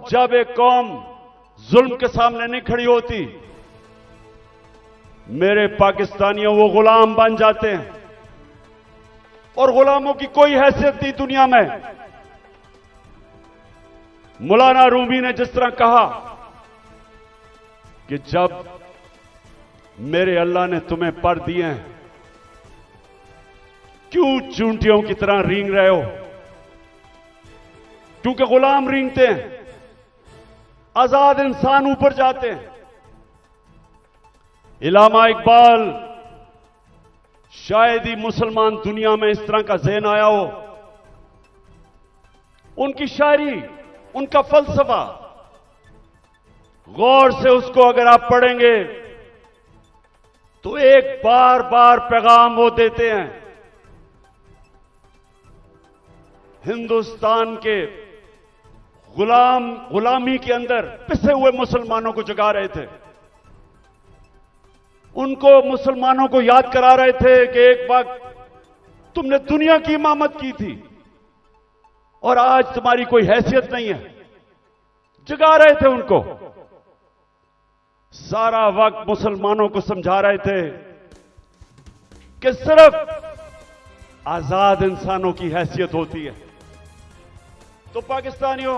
जब एक कौम जुल्म के सामने नहीं खड़ी होती, मेरे पाकिस्तानियों, वो गुलाम बन जाते हैं और गुलामों की कोई हैसियत नहीं दुनिया में। मौलाना रूमी ने जिस तरह कहा कि जब मेरे अल्लाह ने तुम्हें पर दिए हैं, क्यों चूंटियों की तरह रेंग रहे हो? क्योंकि गुलाम रेंगते हैं, आजाद इंसान ऊपर जाते हैं। इलामा इकबाल, शायद ही मुसलमान दुनिया में इस तरह का ज़हन आया हो। उनकी शायरी, उनका फलसफा, गौर से उसको अगर आप पढ़ेंगे तो एक बार बार पैगाम वो देते हैं। हिंदुस्तान के गुलामी के अंदर पिसे हुए मुसलमानों को जगा रहे थे। उनको, मुसलमानों को याद करा रहे थे कि एक वक्त तुमने दुनिया की इमामत की थी और आज तुम्हारी कोई हैसियत नहीं है। जगा रहे थे उनको। सारा वक्त मुसलमानों को समझा रहे थे कि सिर्फ आजाद इंसानों की हैसियत होती है। तो पाकिस्तानियों,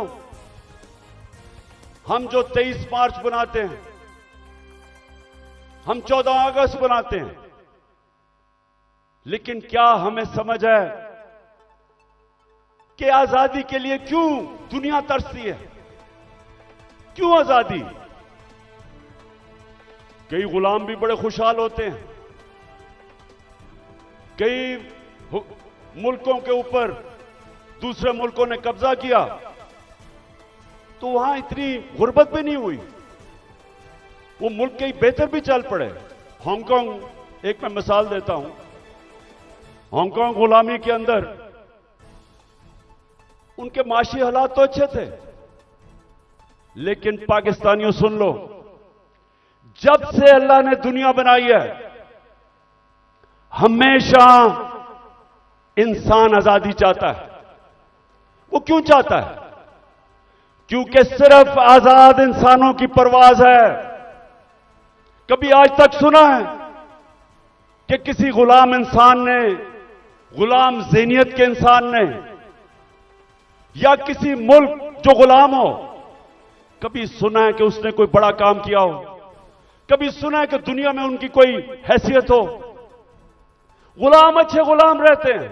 हम जो 23 मार्च बनाते हैं, हम 14 अगस्त बनाते हैं, लेकिन क्या हमें समझ है कि आजादी के लिए क्यों दुनिया तरसती है? क्यों आजादी? कई गुलाम भी बड़े खुशहाल होते हैं। कई मुल्कों के ऊपर दूसरे मुल्कों ने कब्जा किया तो वहां इतनी गुर्बत भी नहीं हुई, वो मुल्क के बेहतर भी चल पड़े। हांगकांग, एक मैं मिसाल देता हूं, हांगकांग गुलामी के अंदर उनके माशी हालात तो अच्छे थे, लेकिन पाकिस्तानियों सुन लो, जब से अल्लाह ने दुनिया बनाई है, हमेशा इंसान आजादी चाहता है। वो क्यों चाहता है? क्योंकि सिर्फ आजाद इंसानों की परवाज है। कभी आज तक सुना है कि किसी गुलाम इंसान ने, गुलाम ज़हनियत के इंसान ने, या किसी मुल्क जो गुलाम हो, कभी सुना है कि उसने कोई बड़ा काम किया हो? कभी सुना है कि दुनिया में उनकी कोई हैसियत हो? गुलाम अच्छे गुलाम रहते हैं।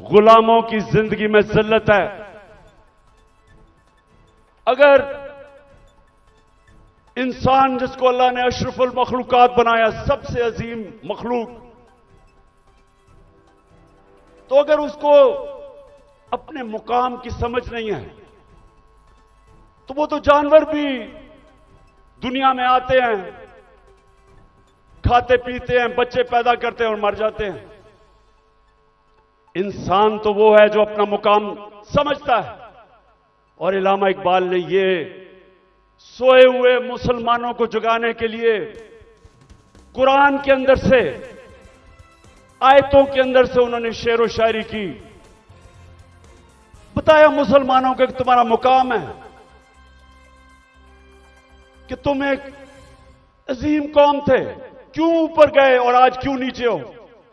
गुलामों की जिंदगी में जिल्लत है। अगर इंसान, जिसको अल्लाह ने अशरफुल मखलूकात बनाया, सबसे अजीम मखलूक, तो अगर उसको अपने मुकाम की समझ नहीं है, तो वो तो जानवर भी दुनिया में आते हैं, खाते पीते हैं, बच्चे पैदा करते हैं और मर जाते हैं। इंसान तो वो है जो अपना मुकाम समझता है। और इलामा इकबाल ने ये सोए हुए मुसलमानों को जगाने के लिए कुरान के अंदर से, आयतों के अंदर से उन्होंने शेर व शायरी की। बताया मुसलमानों को कि तुम्हारा मुकाम है कि तुम एक अजीम कौम थे, क्यों ऊपर गए और आज क्यों नीचे हो?